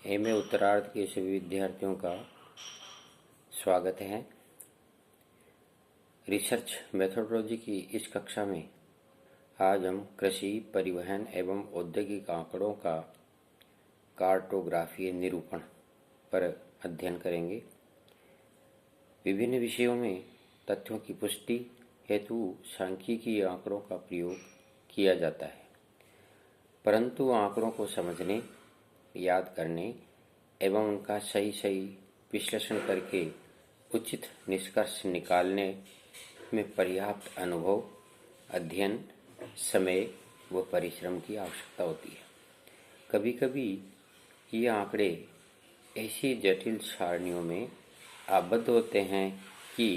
MA उत्तरार्ध के सभी विद्यार्थियों का स्वागत है। रिसर्च मेथोडोलॉजी की इस कक्षा में आज हम कृषि, परिवहन एवं औद्योगिक आंकड़ों का कार्टोग्राफीय निरूपण पर अध्ययन करेंगे। विभिन्न विषयों में तथ्यों की पुष्टि हेतु सांख्यिकीय आंकड़ों का प्रयोग किया जाता है, परंतु आंकड़ों को समझने, याद करने एवं उनका सही विश्लेषण करके उचित निष्कर्ष निकालने में पर्याप्त अनुभव, अध्ययन, समय व परिश्रम की आवश्यकता होती है। कभी कभी ये आंकड़े ऐसी जटिल सारणियों में आबद्ध होते हैं कि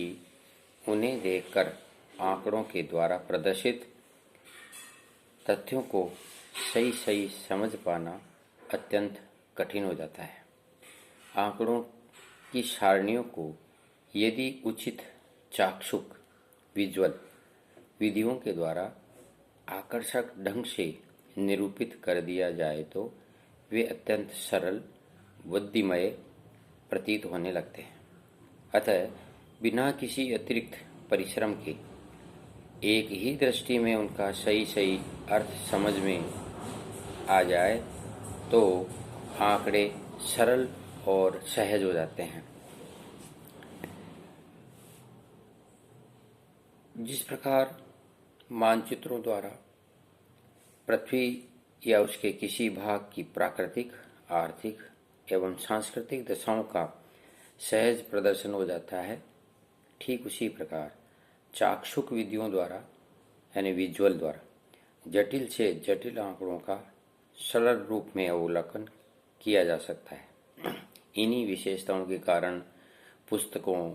उन्हें देखकर आंकड़ों के द्वारा प्रदर्शित तथ्यों को सही समझ पाना अत्यंत कठिन हो जाता है। आंकड़ों की सारणियों को यदि उचित चाक्षुक विजुअल विधियों के द्वारा आकर्षक ढंग से निरूपित कर दिया जाए तो वे अत्यंत सरल, बुद्धिमय प्रतीत होने लगते हैं। अतः बिना किसी अतिरिक्त परिश्रम के एक ही दृष्टि में उनका सही अर्थ समझ में आ जाए तो आंकड़े सरल और सहज हो जाते हैं। जिस प्रकार मानचित्रों द्वारा पृथ्वी या उसके किसी भाग की प्राकृतिक, आर्थिक एवं सांस्कृतिक दशाओं का सहज प्रदर्शन हो जाता है, ठीक उसी प्रकार चाक्षुक विधियों द्वारा यानी विजुअल द्वारा जटिल से जटिल आंकड़ों का सरल रूप में अवलोकन किया जा सकता है। इन्हीं विशेषताओं के कारण पुस्तकों,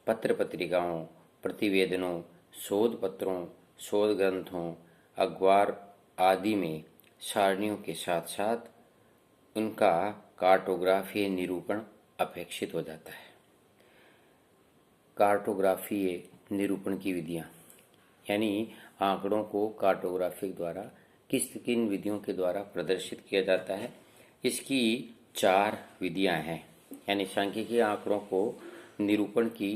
पत्र पत्रिकाओं, प्रतिवेदनों, शोध पत्रों, शोध ग्रंथों, अखबार आदि में सारणियों के साथ साथ उनका कार्टोग्राफीय निरूपण अपेक्षित हो जाता है। कार्टोग्राफीय निरूपण की विधियां यानी आंकड़ों को कार्टोग्राफी द्वारा किन विधियों के द्वारा प्रदर्शित किया जाता है, इसकी 4 विधियां हैं। यानी सांख्यिकीय आंकड़ों को निरूपण की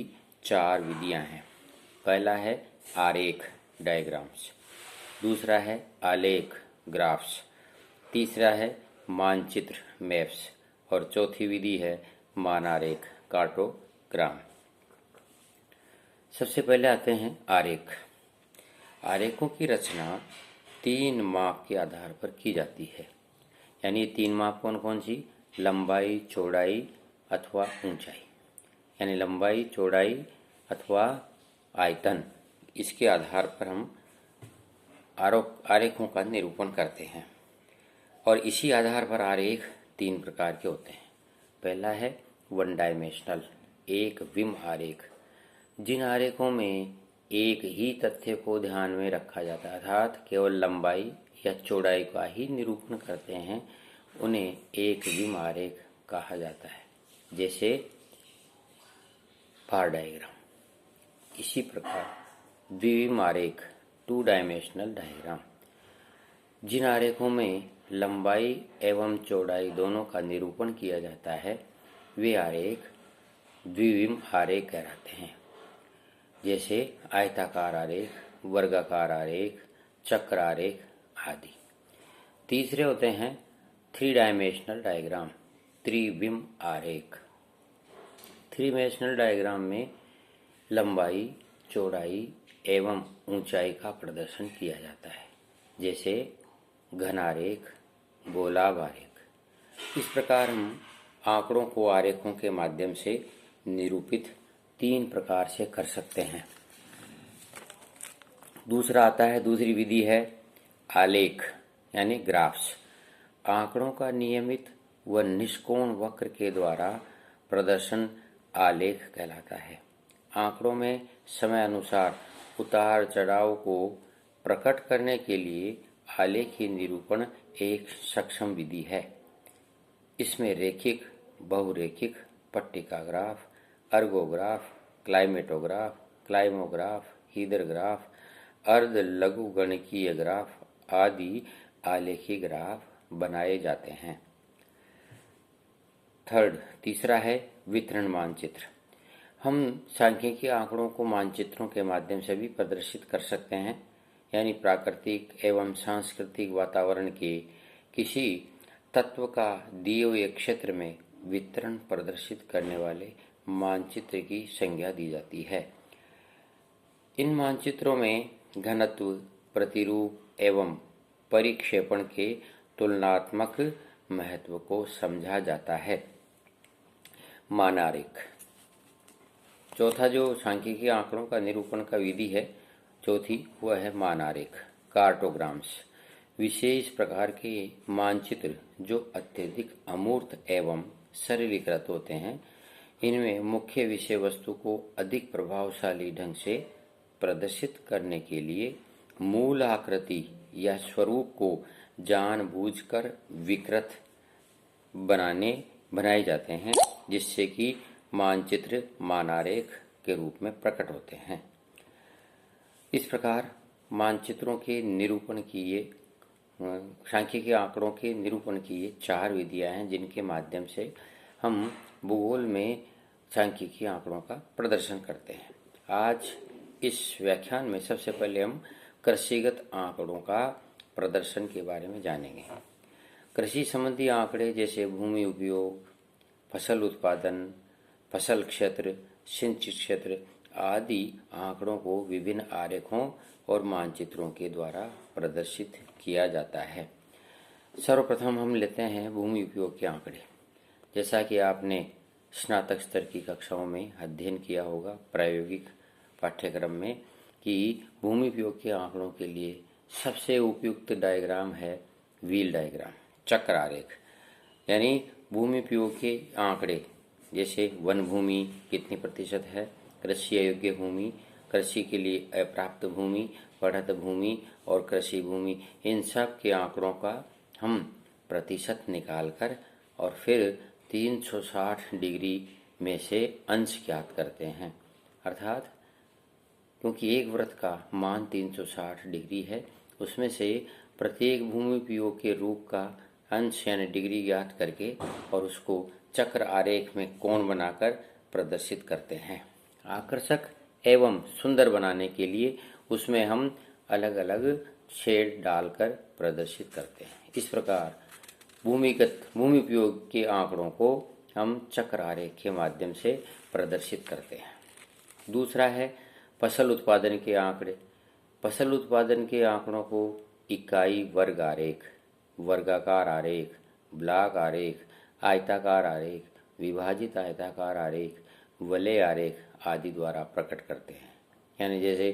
4 विधियां हैं। पहला है आरेख डायग्राम्स, दूसरा है आलेख ग्राफ्स, तीसरा है मानचित्र मैप्स और चौथी विधि है मानारेख कार्टोग्राम। सबसे पहले आते हैं आरेख। आरेखों की रचना 3 माप के आधार पर की जाती है। यानी 3 माप कौन सी? लंबाई, चौड़ाई अथवा ऊंचाई। यानी लंबाई, चौड़ाई अथवा आयतन, इसके आधार पर हम आरेखों का निरूपण करते हैं। और इसी आधार पर आरेख 3 प्रकार के होते हैं। पहला है 1 डायमेंशनल, एक विम आरेख। जिन आरेखों में एक ही तथ्य को ध्यान में रखा जाता है, अर्थात केवल लंबाई या चौड़ाई का ही निरूपण करते हैं, उन्हें एक विम आरेख कहा जाता है, जैसे बार डायग्राम। इसी प्रकार द्विविम आरेख 2 डायमेंशनल डायग्राम। जिन आरेखों में लंबाई एवं चौड़ाई दोनों का निरूपण किया जाता है, वे आरेख द्विविम आरेख कहलाते हैं, जैसे आयताकार आरेख, वर्गाकार आरेख, चक्र आरेख आदि। तीसरे होते हैं 3 डायमेंशनल डायग्राम, त्रिविम आरेख। 3 डायमेंशनल डायग्राम में लंबाई, चौड़ाई एवं ऊंचाई का प्रदर्शन किया जाता है, जैसे घन आरेख, गोलाभ आरेख। इस प्रकार हम आंकड़ों को आरेखों के माध्यम से निरूपित 3 प्रकार से कर सकते हैं। दूसरी विधि है आलेख यानी ग्राफ्स। आंकड़ों का नियमित व निष्कोण वक्र के द्वारा प्रदर्शन आलेख कहलाता है। आंकड़ों में समय अनुसार उतार चढ़ाव को प्रकट करने के लिए आलेखीय निरूपण एक सक्षम विधि है। इसमें रेखिक, बहुरेखिक, पट्टिका ग्राफ, अर्गोग्राफ, क्लाइमेटोग्राफ, क्लाइमोग्राफ, हीदर ग्राफ, अर्ध लघुगणकीय ग्राफ आदि आलेखी ग्राफ बनाए जाते हैं। तीसरा है वितरण मानचित्र। हम सांख्यिकी आंकड़ों को मानचित्रों के माध्यम से भी प्रदर्शित कर सकते हैं, यानी प्राकृतिक एवं सांस्कृतिक वातावरण के किसी तत्व का दिए हुए क्षेत्र में वितरण प्रदर्शित करने वाले मानचित्र की संज्ञा दी जाती है। इन मानचित्रों में घनत्व, प्रतिरूप एवं परिक्षेपण के तुलनात्मक महत्व को समझा जाता है। मानारेख। चौथा जो सांख्यिकी आंकड़ों का निरूपण का विधि है, चौथी, वह है मानारेख, कार्टोग्राम्स। विशेष प्रकार के मानचित्र जो अत्यधिक अमूर्त एवं सरलीकृत होते हैं, इनमें मुख्य विषय वस्तु को अधिक प्रभावशाली ढंग से प्रदर्शित करने के लिए मूल आकृति या स्वरूप को जानबूझकर विकृत बनाए जाते हैं, जिससे कि मानचित्र मानारेख के रूप में प्रकट होते हैं। इस प्रकार मानचित्रों के निरूपण की ये सांख्यिकी आंकड़ों के निरूपण की ये 4 विधियां हैं, जिनके माध्यम से हम भूगोल में सांख्यिकी आंकड़ों का प्रदर्शन करते हैं। आज इस व्याख्यान में सबसे पहले हम कृषिगत आंकड़ों का प्रदर्शन के बारे में जानेंगे। कृषि संबंधी आंकड़े जैसे भूमि उपयोग, फसल उत्पादन, फसल क्षेत्र, सिंचित क्षेत्र आदि आंकड़ों को विभिन्न आरेखों और मानचित्रों के द्वारा प्रदर्शित किया जाता है। सर्वप्रथम हम लेते हैं भूमि उपयोग के आंकड़े। जैसा कि आपने स्नातक स्तर की कक्षाओं में अध्ययन किया होगा प्रायोगिक पाठ्यक्रम में, कि भूमि उपयोग के आंकड़ों के लिए सबसे उपयुक्त डायग्राम है व्हील डायग्राम, चक्र आरेख। यानी भूमि उपयोग के आंकड़े जैसे वन भूमि कितनी प्रतिशत है, कृषि अयोग्य भूमि, कृषि के लिए अप्राप्त भूमि, पढ़त भूमि और कृषि भूमि, इन सब के आंकड़ों का हम प्रतिशत निकालकर और फिर 360 डिग्री में से अंश ज्ञात करते हैं। अर्थात क्योंकि एक वृत्त का मान 360 डिग्री है, उसमें से प्रत्येक भूमि उपयोग के रूप का अंश यानी डिग्री ज्ञात करके और उसको चक्र आरेख में कोण बनाकर प्रदर्शित करते हैं। आकर्षक एवं सुंदर बनाने के लिए उसमें हम अलग अलग शेड डालकर प्रदर्शित करते हैं। इस प्रकार भूमि उपयोग के आंकड़ों को हम चक्र आरेख के माध्यम से प्रदर्शित करते हैं। दूसरा है फसल उत्पादन के आंकड़े। फसल उत्पादन के आंकड़ों को इकाई वर्ग आरेख, वर्गाकार आरेख, ब्लॉक आरेख, आयताकार आरेख, विभाजित आयताकार आरेख, वलय आरेख आदि द्वारा प्रकट करते हैं। यानी जैसे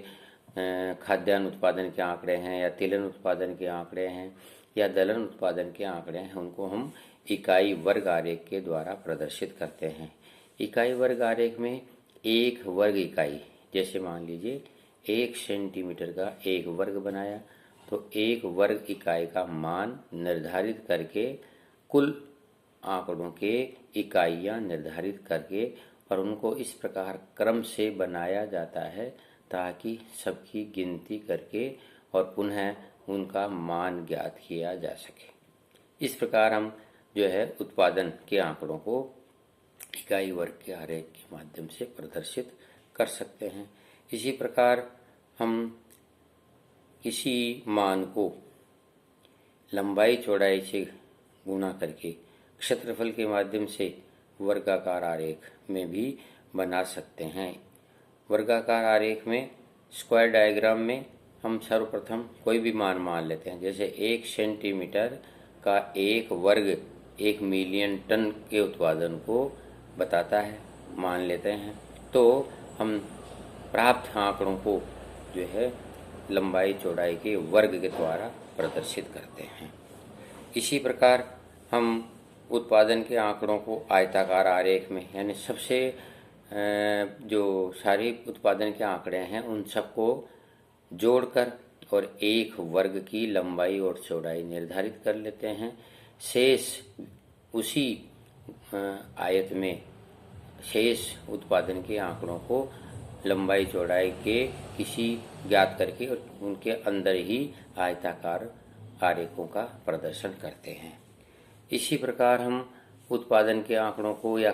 खाद्यान्न उत्पादन के आंकड़े हैं या तिलहन उत्पादन के आंकड़े हैं या दलहन उत्पादन के आंकड़े हैं, उनको हम इकाई वर्ग आरेख के द्वारा प्रदर्शित करते हैं। इकाई वर्ग आरेख में एक वर्ग इकाई, जैसे मान लीजिए 1 सेंटीमीटर का एक वर्ग बनाया, तो एक वर्ग इकाई का मान निर्धारित करके कुल आंकड़ों के इकाइयां निर्धारित करके और उनको इस प्रकार क्रम से बनाया जाता है ताकि सबकी गिनती करके और पुनः उनका मान ज्ञात किया जा सके। इस प्रकार हम जो है उत्पादन के आंकड़ों को इकाई वर्ग के आरेख के माध्यम से प्रदर्शित कर सकते हैं। इसी प्रकार हम किसी मान को लंबाई चौड़ाई से गुणा करके क्षेत्रफल के माध्यम से वर्गाकार आरेख में भी बना सकते हैं। वर्गाकार आरेख में स्क्वायर डायग्राम में हम सर्वप्रथम कोई भी मान लेते हैं। जैसे 1 सेंटीमीटर का एक वर्ग 1 मिलियन टन के उत्पादन को बताता है, मान लेते हैं। तो हम प्राप्त आंकड़ों को जो है लंबाई चौड़ाई के वर्ग के द्वारा प्रदर्शित करते हैं। इसी प्रकार हम उत्पादन के आंकड़ों को आयताकार आरेख में, यानी सबसे जो सारे उत्पादन के आंकड़े हैं उन सबको जोड़कर और एक वर्ग की लंबाई और चौड़ाई निर्धारित कर लेते हैं। शेष उसी आयत में शेष उत्पादन के आंकड़ों को लंबाई चौड़ाई के किसी ज्ञात करके और उनके अंदर ही आयताकार आरेखों का प्रदर्शन करते हैं। इसी प्रकार हम उत्पादन के आंकड़ों को या